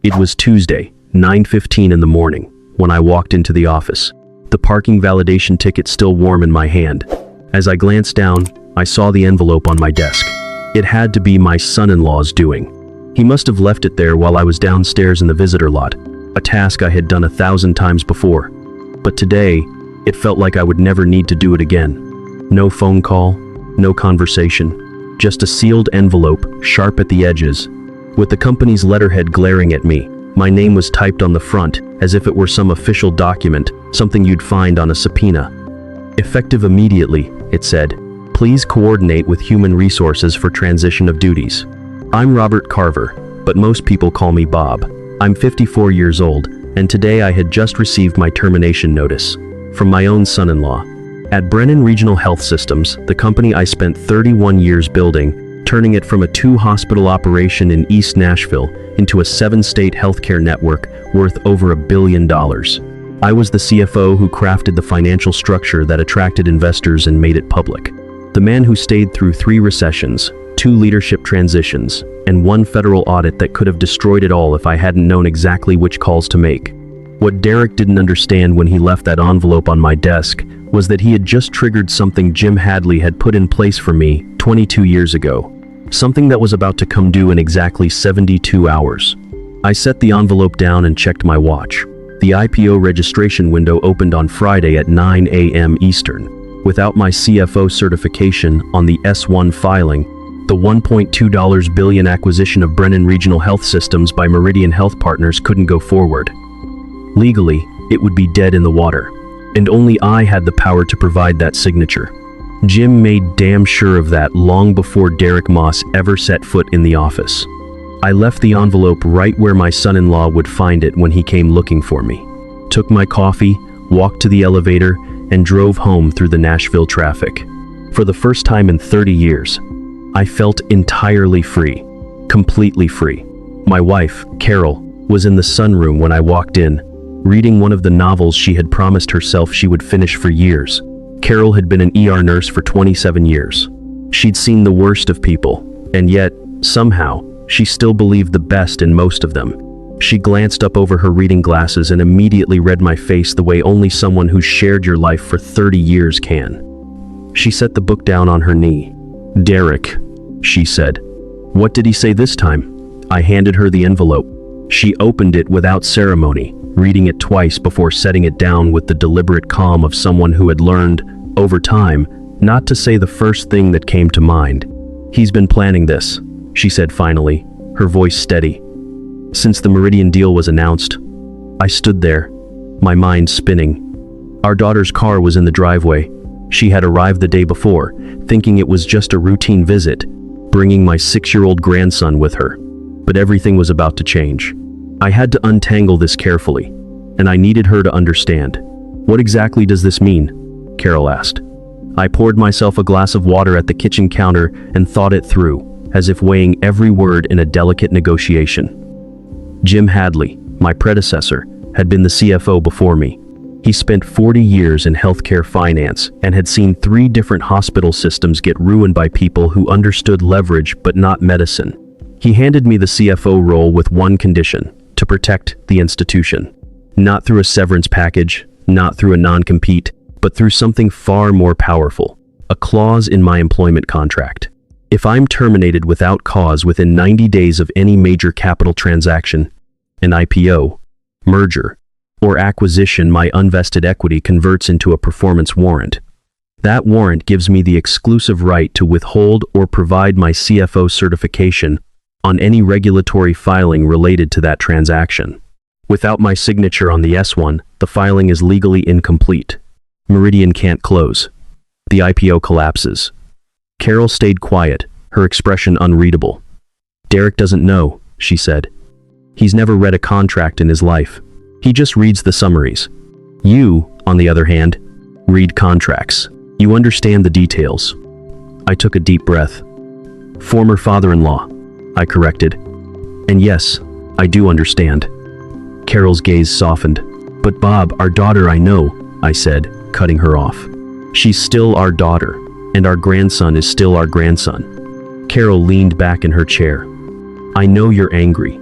It was Tuesday, 9:15 in the morning, when I walked into the office, the parking validation ticket still warm in my hand. As I glanced down, I saw the envelope on my desk. It had to be my son-in-law's doing. He must have left it there while I was downstairs in the visitor lot, a task I had done 1,000 times before. But today, it felt like I would never need to do it again. No phone call, no conversation, just a sealed envelope, sharp at the edges, with the company's letterhead glaring at me. My name was typed on the front, as if it were some official document, something you'd find on a subpoena. Effective immediately, it said. Please coordinate with Human Resources for transition of duties. I'm Robert Carver, but most people call me Bob. I'm 54 years old, and today I had just received my termination notice from my own son-in-law. At Brennan Regional Health Systems, the company I spent 31 years building, turning it from a 2-hospital operation in East Nashville into a 7-state healthcare network worth over $1 billion. I was the CFO who crafted the financial structure that attracted investors and made it public. The man who stayed through 3 recessions, 2 leadership transitions, and 1 federal audit that could have destroyed it all if I hadn't known exactly which calls to make. What Derek didn't understand when he left that envelope on my desk was that he had just triggered something Jim Hadley had put in place for me 22 years ago. Something that was about to come due in exactly 72 hours. I set the envelope down and checked my watch. The IPO registration window opened on Friday at 9 a.m. Eastern. Without my CFO certification on the S-1 filing, the $1.2 billion acquisition of Brennan Regional Health Systems by Meridian Health Partners couldn't go forward. Legally, it would be dead in the water, and only I had the power to provide that signature. Jim made damn sure of that long before Derek Moss ever set foot in the office. I left the envelope right where my son-in-law would find it when he came looking for me. Took my coffee, walked to the elevator, and drove home through the Nashville traffic. For the first time in 30 years, I felt entirely free, completely free. My wife, Carol, was in the sunroom when I walked in, reading one of the novels she had promised herself she would finish for years. Carol had been an ER nurse for 27 years. She'd seen the worst of people, and yet, somehow, she still believed the best in most of them. She glanced up over her reading glasses and immediately read my face the way only someone who's shared your life for 30 years can. She set the book down on her knee. "Derek," she said. "What did he say this time?" I handed her the envelope. She opened it without ceremony, reading it twice before setting it down with the deliberate calm of someone who had learned, over time, not to say the first thing that came to mind. "He's been planning this," she said finally, her voice steady. Since the Meridian deal was announced, I stood there, my mind spinning. Our daughter's car was in the driveway. She had arrived the day before, thinking it was just a routine visit, bringing my 6-year-old grandson with her. But everything was about to change. I had to untangle this carefully, and I needed her to understand. "What exactly does this mean?" Carol asked. I poured myself a glass of water at the kitchen counter and thought it through, as if weighing every word in a delicate negotiation. Jim Hadley, my predecessor, had been the CFO before me. He spent 40 years in healthcare finance and had seen 3 different hospital systems get ruined by people who understood leverage but not medicine. He handed me the CFO role with one condition: to protect the institution. Not through a severance package, not through a non-compete, but through something far more powerful, a clause in my employment contract. If I'm terminated without cause within 90 days of any major capital transaction, an IPO, merger, or acquisition, my unvested equity converts into a performance warrant. That warrant gives me the exclusive right to withhold or provide my CFO certification on any regulatory filing related to that transaction. Without my signature on the S-1, the filing is legally incomplete. Meridian can't close. The IPO collapses. Carol stayed quiet, her expression unreadable. "Derek doesn't know," she said. "He's never read a contract in his life. He just reads the summaries. You, on the other hand, read contracts. You understand the details." I took a deep breath. "Former father-in-law," I corrected. "And yes, I do understand." Carol's gaze softened. "But Bob, our daughter, I know," I said, cutting her off. "She's still our daughter, and our grandson is still our grandson." Carol leaned back in her chair. "I know you're angry,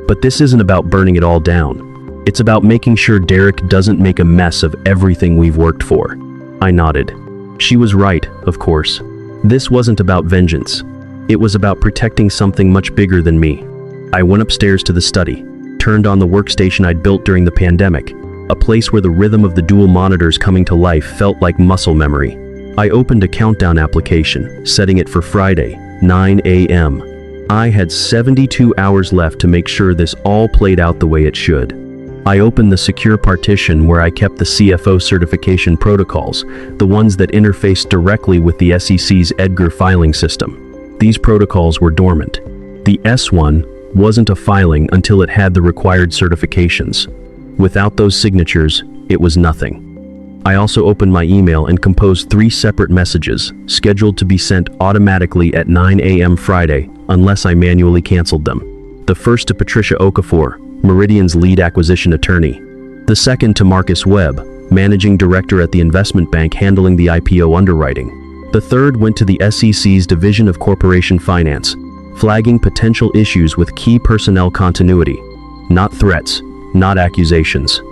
But this isn't about burning it all down. It's about making sure Derek doesn't make a mess of everything we've worked for. I nodded. She was right, of course. This wasn't about vengeance. It was about protecting something much bigger than me. I went upstairs to the study, turned on the workstation I'd built during the pandemic, a place where the rhythm of the dual monitors coming to life felt like muscle memory. I opened a countdown application, setting it for Friday, 9 a.m. I had 72 hours left to make sure this all played out the way it should. I opened the secure partition where I kept the CFO certification protocols, the ones that interfaced directly with the SEC's Edgar filing system. These protocols were dormant. The S1 wasn't a filing until it had the required certifications. Without those signatures, it was nothing. I also opened my email and composed 3 separate messages, scheduled to be sent automatically at 9 a.m. Friday, unless I manually canceled them. The first to Patricia Okafor, Meridian's lead acquisition attorney. The second to Marcus Webb, managing director at the investment bank handling the IPO underwriting. The third went to the SEC's Division of Corporation Finance, flagging potential issues with key personnel continuity. Not threats, not accusations,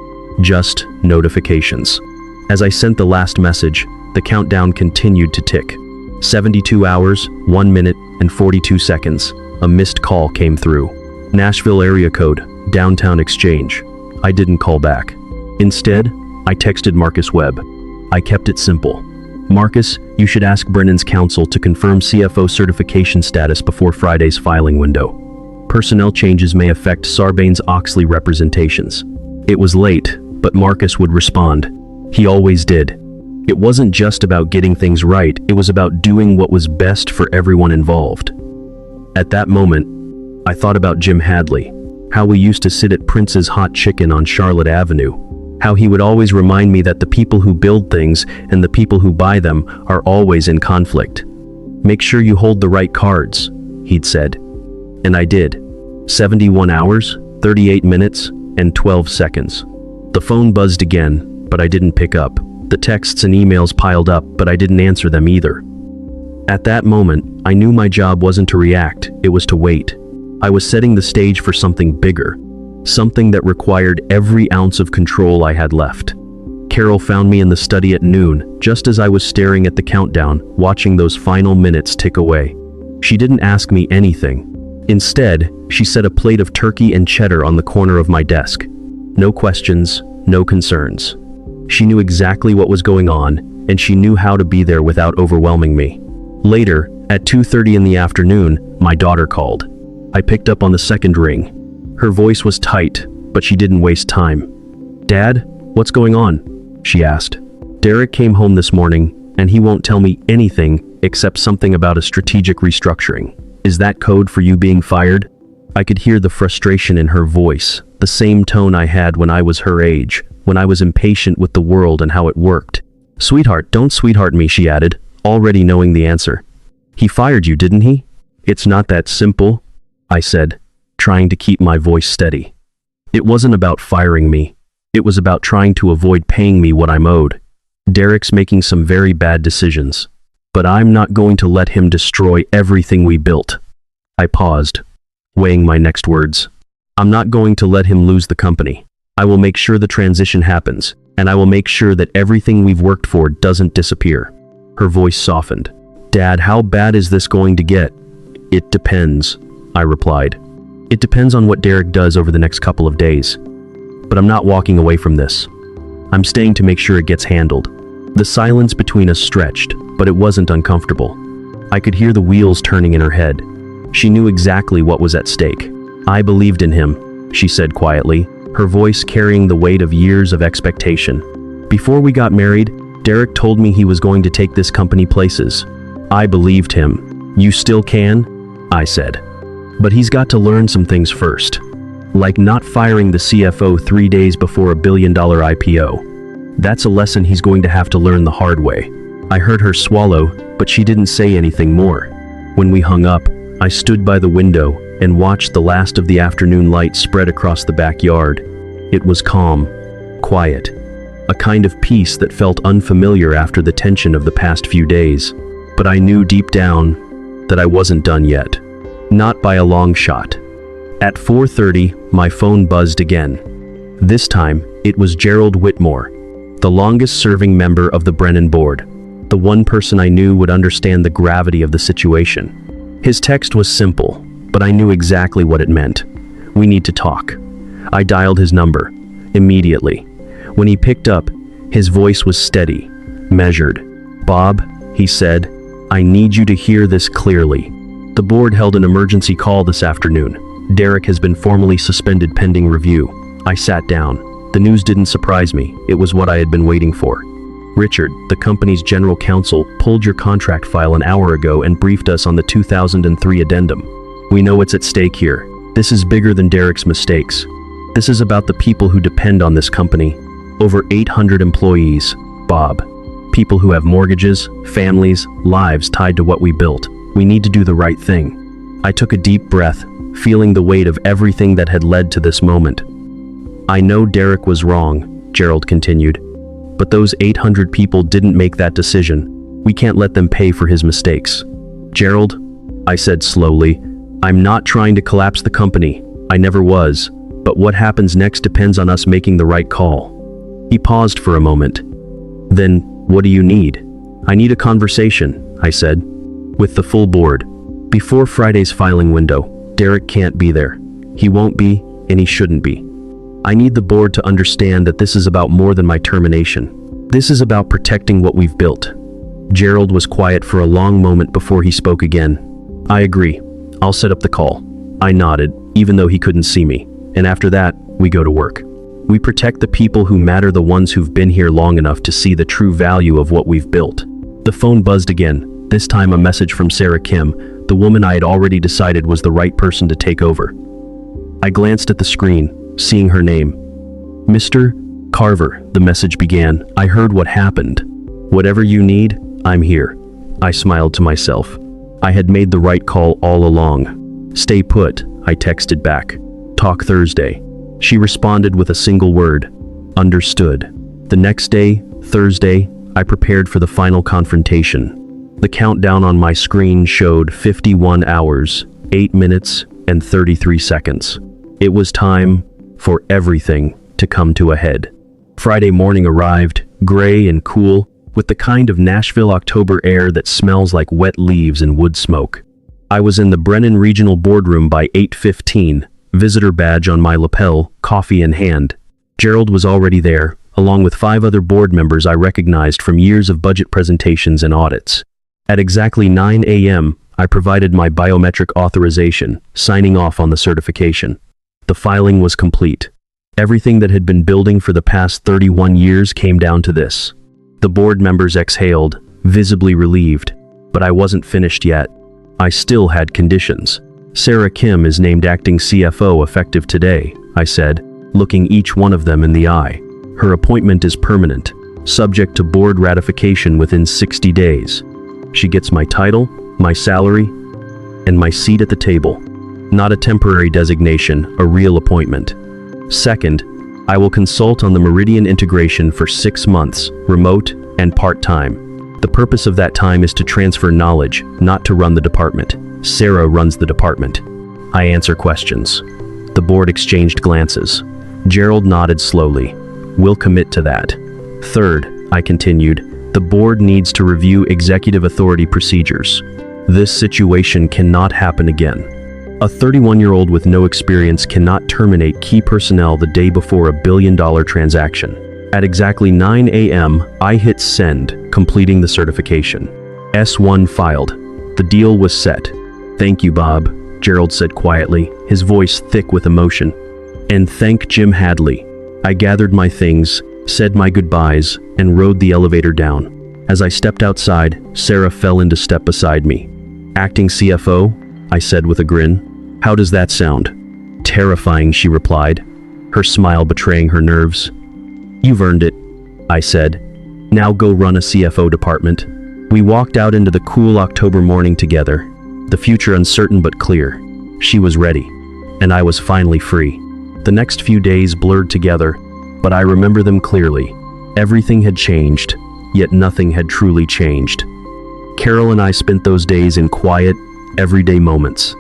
just notifications. As I sent the last message, the countdown continued to tick. 72 hours, 1 minute, and 42 seconds. A missed call came through. Nashville area code, Downtown Exchange. I didn't call back. Instead, I texted Marcus Webb. I kept it simple. Marcus, you should ask Brennan's counsel to confirm CFO certification status before Friday's filing window. Personnel changes may affect Sarbanes-Oxley representations. It was late, but Marcus would respond. He always did. It wasn't just about getting things right, it was about doing what was best for everyone involved. At that moment, I thought about Jim Hadley, how we used to sit at Prince's Hot Chicken on Charlotte Avenue, how he would always remind me that the people who build things and the people who buy them are always in conflict. Make sure you hold the right cards, he'd said. And I did. 71 hours, 38 minutes, and 12 seconds. The phone buzzed again, but I didn't pick up. The texts and emails piled up, but I didn't answer them either. At that moment, I knew my job wasn't to react, it was to wait. I was setting the stage for something bigger, something that required every ounce of control I had left. Carol found me in the study at noon, just as I was staring at the countdown, watching those final minutes tick away. She didn't ask me anything. Instead, she set a plate of turkey and cheddar on the corner of my desk. No questions, no concerns. She knew exactly what was going on, and she knew how to be there without overwhelming me. Later, at 2:30 in the afternoon, my daughter called. I picked up on the second ring. Her voice was tight, but she didn't waste time. "Dad, what's going on?" she asked. "Derek came home this morning, and he won't tell me anything except something about a strategic restructuring. Is that code for you being fired?" I could hear the frustration in her voice, the same tone I had when I was her age, when I was impatient with the world and how it worked. "Sweetheart, don't sweetheart me," she added, already knowing the answer. "He fired you, didn't he?" "It's not that simple," I said, trying to keep my voice steady. "It wasn't about firing me. It was about trying to avoid paying me what I'm owed. Derek's making some very bad decisions, but I'm not going to let him destroy everything we built." I paused, weighing my next words. "I'm not going to let him lose the company. I will make sure the transition happens, and I will make sure that everything we've worked for doesn't disappear." Her voice softened. "Dad, how bad is this going to get?" "It depends," I replied. "It depends on what Derek does over the next couple of days. But I'm not walking away from this. I'm staying to make sure it gets handled." The silence between us stretched, but it wasn't uncomfortable. I could hear the wheels turning in her head. She knew exactly what was at stake. "I believed in him," she said quietly, her voice carrying the weight of years of expectation. "Before we got married, Derek told me he was going to take this company places. I believed him." "You still can?" I said. "But he's got to learn some things first. Like not firing the CFO 3 days before a billion-dollar IPO. That's a lesson he's going to have to learn the hard way." I heard her swallow, but she didn't say anything more. When we hung up, I stood by the window and watched the last of the afternoon light spread across the backyard. It was calm, quiet, a kind of peace that felt unfamiliar after the tension of the past few days. But I knew deep down that I wasn't done yet. Not by a long shot. At 4:30, my phone buzzed again. This time, it was Gerald Whitmore, the longest-serving member of the Brennan board, the one person I knew would understand the gravity of the situation. His text was simple, but I knew exactly what it meant. We need to talk. I dialed his number. Immediately. When he picked up, his voice was steady, measured. "Bob," he said, "I need you to hear this clearly. The board held an emergency call this afternoon. Derek has been formally suspended pending review." I sat down. The news didn't surprise me. It was what I had been waiting for. "Richard, the company's general counsel, pulled your contract file an hour ago and briefed us on the 2003 addendum. We know what's at stake here. This is bigger than Derek's mistakes. This is about the people who depend on this company. Over 800 employees, Bob. People who have mortgages, families, lives tied to what we built. We need to do the right thing." I took a deep breath, feeling the weight of everything that had led to this moment. "I know Derek was wrong," Gerald continued, "but those 800 people didn't make that decision. We can't let them pay for his mistakes." "Gerald," I said slowly, "I'm not trying to collapse the company. I never was. But what happens next depends on us making the right call." He paused for a moment. "Then, what do you need?" "I need a conversation," I said, "with the full board. Before Friday's filing window. Derek can't be there. He won't be, and he shouldn't be. I need the board to understand that this is about more than my termination. This is about protecting what we've built." Gerald was quiet for a long moment before he spoke again. "I agree. I'll set up the call." I nodded, even though he couldn't see me. "And after that, we go to work. We protect the people who matter, the ones who've been here long enough to see the true value of what we've built." The phone buzzed again, this time a message from Sarah Kim, the woman I had already decided was the right person to take over. I glanced at the screen, seeing her name. "Mr. Carver," the message began, "I heard what happened. Whatever you need, I'm here." I smiled to myself. I had made the right call all along. "Stay put," I texted back. "Talk Thursday." She responded with a single word. "Understood." The next day, Thursday, I prepared for the final confrontation. The countdown on my screen showed 51 hours, 8 minutes, and 33 seconds. It was time for everything to come to a head. Friday morning arrived, gray and cool, with the kind of Nashville October air that smells like wet leaves and wood smoke. I was in the Brennan Regional Boardroom by 8:15, visitor badge on my lapel, coffee in hand. Gerald was already there, along with 5 other board members I recognized from years of budget presentations and audits. At exactly 9 a.m., I provided my biometric authorization, signing off on the certification. The filing was complete. Everything that had been building for the past 31 years came down to this. The board members exhaled, visibly relieved, but I wasn't finished yet. I still had conditions. "Sarah Kim is named acting CFO effective today," I said, looking each one of them in the eye. "Her appointment is permanent, subject to board ratification within 60 days. She gets my title, my salary, and my seat at the table. Not a temporary designation, a real appointment. Second, I will consult on the Meridian integration for 6 months, remote and part-time. The purpose of that time is to transfer knowledge, not to run the department. Sarah runs the department. I answer questions." The board exchanged glances. Gerald nodded slowly. "We'll commit to that. Third," I continued, "the board needs to review executive authority procedures. This situation cannot happen again. A 31-year-old with no experience cannot terminate key personnel the day before a billion-dollar transaction." At exactly 9 a.m., I hit send, completing the certification. S1 filed. The deal was set. "Thank you, Bob," Gerald said quietly, his voice thick with emotion. "And thank Jim Hadley." I gathered my things, said my goodbyes, and rode the elevator down. As I stepped outside, Sarah fell into step beside me. "Acting CFO?" I said with a grin. "How does that sound?" "Terrifying," she replied, her smile betraying her nerves. "You've earned it," I said. "Now go run a CFO department." We walked out into the cool October morning together, the future uncertain but clear. She was ready, and I was finally free. The next few days blurred together, but I remember them clearly. Everything had changed, yet nothing had truly changed. Carol and I spent those days in quiet, everyday moments.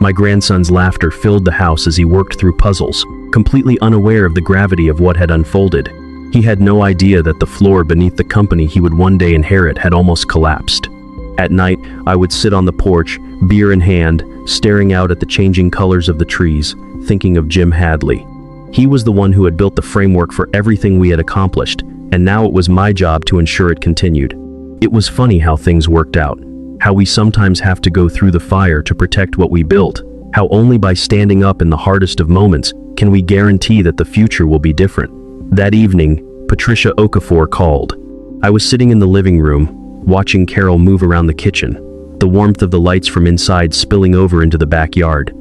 My grandson's laughter filled the house as he worked through puzzles, completely unaware of the gravity of what had unfolded. He had no idea that the floor beneath the company he would one day inherit had almost collapsed. At night, I would sit on the porch, beer in hand, staring out at the changing colors of the trees, thinking of Jim Hadley. He was the one who had built the framework for everything we had accomplished, and now it was my job to ensure it continued. It was funny how things worked out, how we sometimes have to go through the fire to protect what we built, how only by standing up in the hardest of moments can we guarantee that the future will be different. That evening, Patricia Okafor called. I was sitting in the living room, watching Carol move around the kitchen, the warmth of the lights from inside spilling over into the backyard.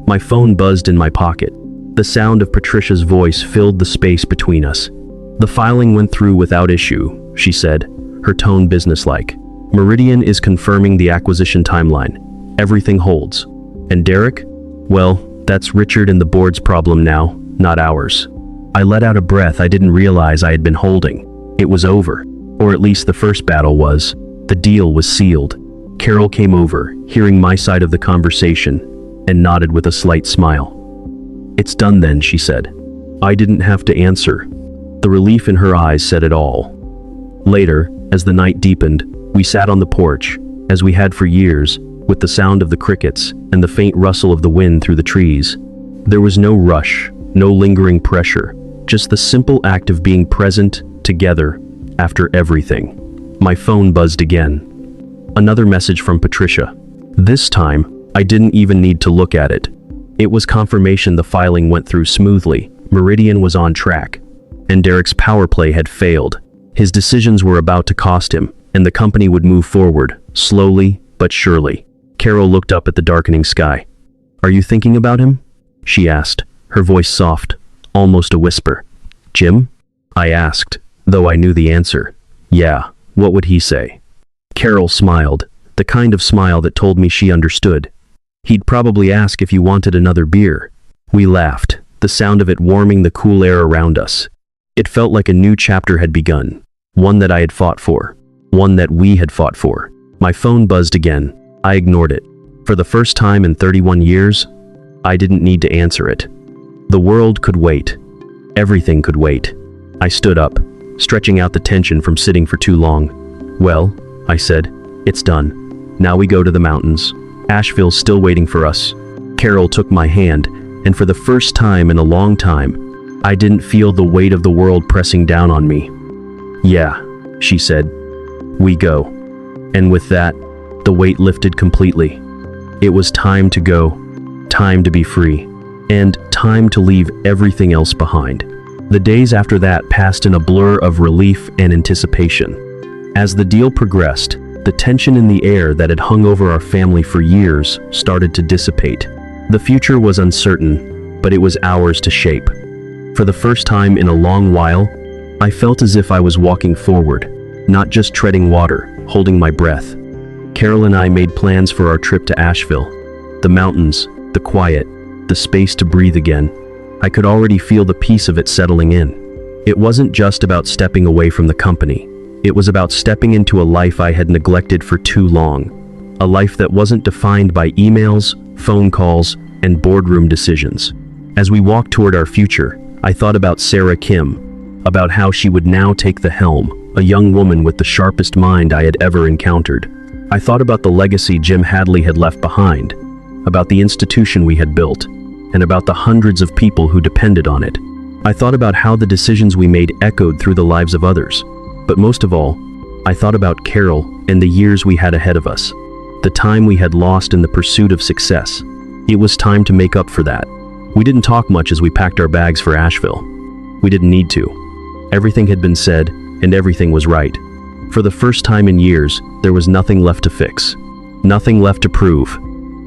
My phone buzzed in my pocket. The sound of Patricia's voice filled the space between us. "The filing went through without issue," she said, her tone businesslike. "Meridian is confirming the acquisition timeline. Everything holds. And Derek? Well, that's Richard and the board's problem now, not ours." I let out a breath I didn't realize I had been holding. It was over. Or at least the first battle was. The deal was sealed. Carol came over, hearing my side of the conversation, and nodded with a slight smile. "It's done then," she said. I didn't have to answer. The relief in her eyes said it all. Later, as the night deepened, we sat on the porch, as we had for years, with the sound of the crickets and the faint rustle of the wind through the trees. There was no rush, no lingering pressure, just the simple act of being present, together, after everything. My phone buzzed again. Another message from Patricia. This time, I didn't even need to look at it. It was confirmation the filing went through smoothly, Meridian was on track, and Derek's power play had failed. His decisions were about to cost him, and the company would move forward, slowly but surely. Carol looked up at the darkening sky. "Are you thinking about him?" she asked, her voice soft, almost a whisper. "Jim?" I asked, though I knew the answer. Yeah, what would he say? Carol smiled, the kind of smile that told me she understood. "He'd probably ask if you wanted another beer." We laughed, the sound of it warming the cool air around us. It felt like a new chapter had begun, one that I had fought for, one that we had fought for. My phone buzzed again. I ignored it. For the first time in 31 years, I didn't need to answer it. The world could wait. Everything could wait. I stood up, stretching out the tension from sitting for too long. "Well," I said, "it's done. Now we go to the mountains. Asheville's still waiting for us." Carol took my hand, and for the first time in a long time, I didn't feel the weight of the world pressing down on me. "Yeah," she said, "we go." And with that, the weight lifted completely. It was time to go, time to be free, and time to leave everything else behind. The days after that passed in a blur of relief and anticipation. As the deal progressed, the tension in the air that had hung over our family for years started to dissipate. The future was uncertain, but it was ours to shape. For the first time in a long while, I felt as if I was walking forward, not just treading water, holding my breath. Carol and I made plans for our trip to Asheville. The mountains, the quiet, the space to breathe again. I could already feel the peace of it settling in. It wasn't just about stepping away from the company. It was about stepping into a life I had neglected for too long. A life that wasn't defined by emails, phone calls, and boardroom decisions. As we walked toward our future, I thought about Sarah Kim, about how she would now take the helm, a young woman with the sharpest mind I had ever encountered. I thought about the legacy Jim Hadley had left behind, about the institution we had built, and about the hundreds of people who depended on it. I thought about how the decisions we made echoed through the lives of others. But most of all, I thought about Carol and the years we had ahead of us, the time we had lost in the pursuit of success. It was time to make up for that. We didn't talk much as we packed our bags for Asheville. We didn't need to. Everything had been said, and everything was right. For the first time in years, there was nothing left to fix, nothing left to prove.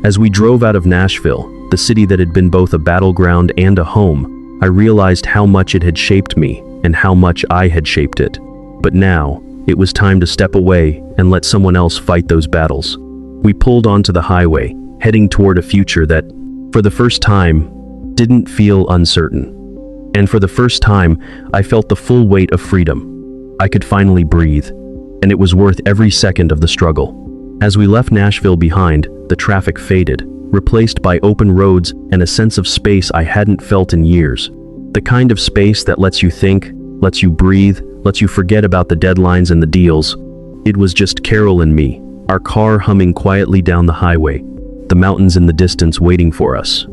As we drove out of Nashville, the city that had been both a battleground and a home, I realized how much it had shaped me and how much I had shaped it. But now, it was time to step away and let someone else fight those battles. We pulled onto the highway, heading toward a future that, for the first time, didn't feel uncertain. And for the first time, I felt the full weight of freedom. I could finally breathe, and it was worth every second of the struggle. As we left Nashville behind, the traffic faded, replaced by open roads and a sense of space I hadn't felt in years. The kind of space that lets you think, lets you breathe, lets you forget about the deadlines and the deals. It was just Carol and me, our car humming quietly down the highway, the mountains in the distance waiting for us.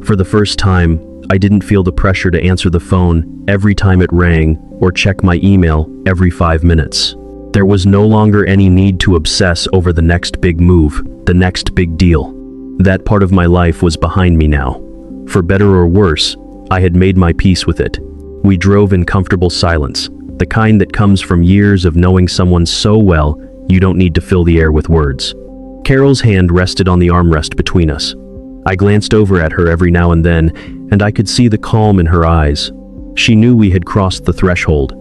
For the first time, I didn't feel the pressure to answer the phone every time it rang or check my email every 5 minutes. There was no longer any need to obsess over the next big move, the next big deal. That part of my life was behind me now. For better or worse, I had made my peace with it. We drove in comfortable silence, the kind that comes from years of knowing someone so well you don't need to fill the air with words. Carol's hand rested on the armrest between us. I glanced over at her every now and then, and I could see the calm in her eyes. She knew we had crossed the threshold.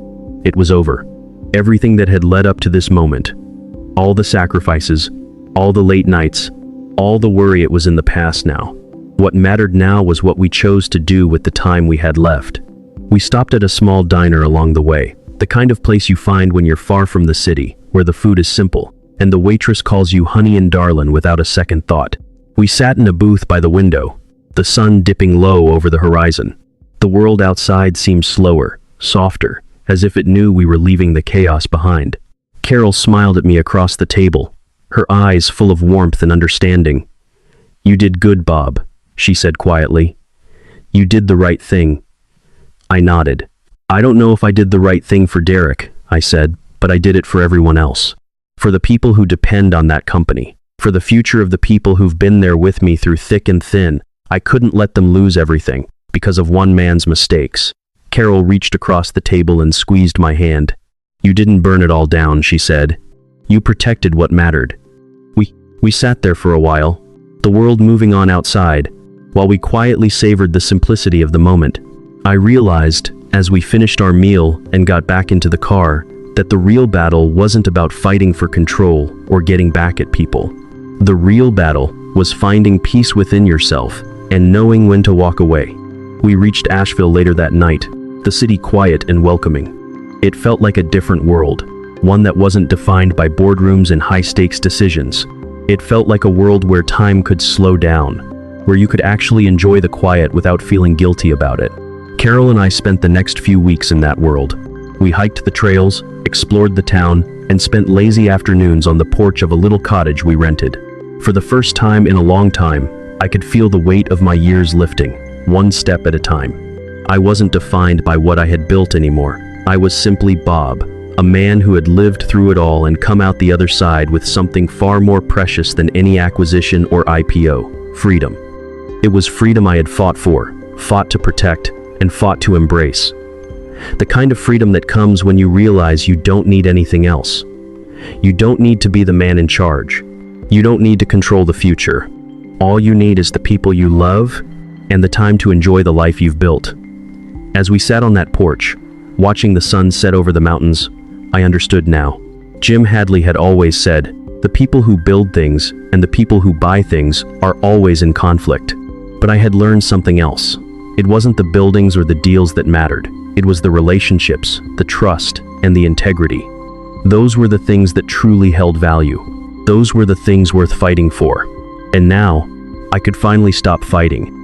It was over. Everything that had led up to this moment. All the sacrifices, all the late nights, all the worry, it was in the past now. What mattered now was what we chose to do with the time we had left. We stopped at a small diner along the way, the kind of place you find when you're far from the city, where the food is simple, and the waitress calls you honey and darlin' without a second thought. We sat in a booth by the window, the sun dipping low over the horizon. The world outside seemed slower, softer, as if it knew we were leaving the chaos behind. Carol smiled at me across the table, her eyes full of warmth and understanding. "You did good, Bob," she said quietly. "You did the right thing." I nodded. "I don't know if I did the right thing for Derek," I said, "but I did it for everyone else. For the people who depend on that company. For the future of the people who've been there with me through thick and thin. I couldn't let them lose everything, because of one man's mistakes." Carol reached across the table and squeezed my hand. "You didn't burn it all down," she said. "You protected what mattered." We sat there for a while, the world moving on outside, while we quietly savored the simplicity of the moment. I realized, as we finished our meal and got back into the car, that the real battle wasn't about fighting for control or getting back at people. The real battle was finding peace within yourself and knowing when to walk away. We reached Asheville later that night, the city quiet and welcoming. It felt like a different world, one that wasn't defined by boardrooms and high-stakes decisions. It felt like a world where time could slow down, where you could actually enjoy the quiet without feeling guilty about it. Carol and I spent the next few weeks in that world. We hiked the trails, explored the town, and spent lazy afternoons on the porch of a little cottage we rented. For the first time in a long time, I could feel the weight of my years lifting, one step at a time. I wasn't defined by what I had built anymore. I was simply Bob, a man who had lived through it all and come out the other side with something far more precious than any acquisition or IPO: freedom. It was freedom I had fought for, fought to protect, and fought to embrace. The kind of freedom that comes when you realize you don't need anything else. You don't need to be the man in charge. You don't need to control the future. All you need is the people you love and the time to enjoy the life you've built. As we sat on that porch, watching the sun set over the mountains, I understood now. Jim Hadley had always said, the people who build things and the people who buy things are always in conflict. But I had learned something else. It wasn't the buildings or the deals that mattered. It was the relationships, the trust, and the integrity. Those were the things that truly held value. Those were the things worth fighting for. And now, I could finally stop fighting.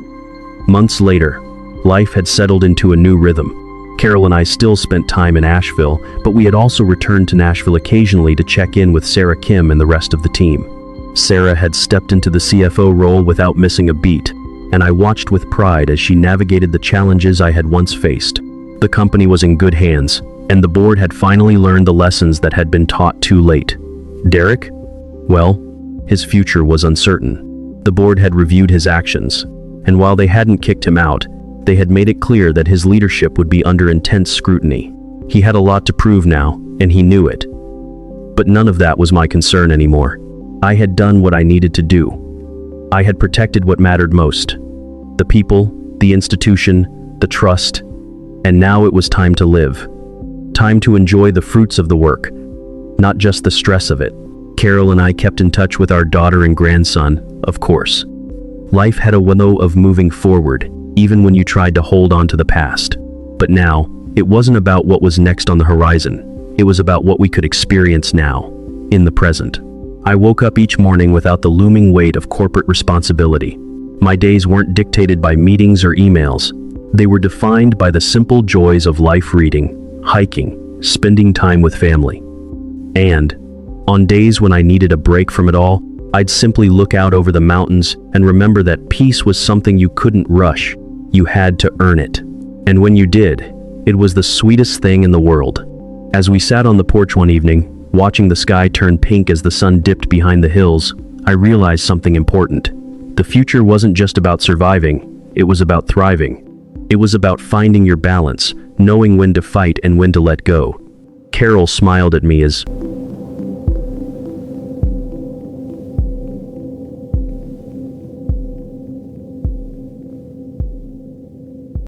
Months later, life had settled into a new rhythm. Carol and I still spent time in Asheville, but we had also returned to Nashville occasionally to check in with Sarah Kim and the rest of the team. Sarah had stepped into the CFO role without missing a beat, and I watched with pride as she navigated the challenges I had once faced. The company was in good hands, and the board had finally learned the lessons that had been taught too late. Derek? Well, his future was uncertain. The board had reviewed his actions, and while they hadn't kicked him out, they had made it clear that his leadership would be under intense scrutiny. He had a lot to prove now, and he knew it. But none of that was my concern anymore. I had done what I needed to do. I had protected what mattered most. The people, the institution, the trust, and now it was time to live. Time to enjoy the fruits of the work, not just the stress of it. Carol and I kept in touch with our daughter and grandson, of course. Life had a way of moving forward, even when you tried to hold on to the past. But now, it wasn't about what was next on the horizon. It was about what we could experience now, in the present. I woke up each morning without the looming weight of corporate responsibility. My days weren't dictated by meetings or emails. They were defined by the simple joys of life: reading, hiking, spending time with family. And, on days when I needed a break from it all, I'd simply look out over the mountains and remember that peace was something you couldn't rush. You had to earn it. And when you did, it was the sweetest thing in the world. As we sat on the porch one evening, watching the sky turn pink as the sun dipped behind the hills, I realized something important. The future wasn't just about surviving, it was about thriving. It was about finding your balance, knowing when to fight and when to let go. Carol smiled at me as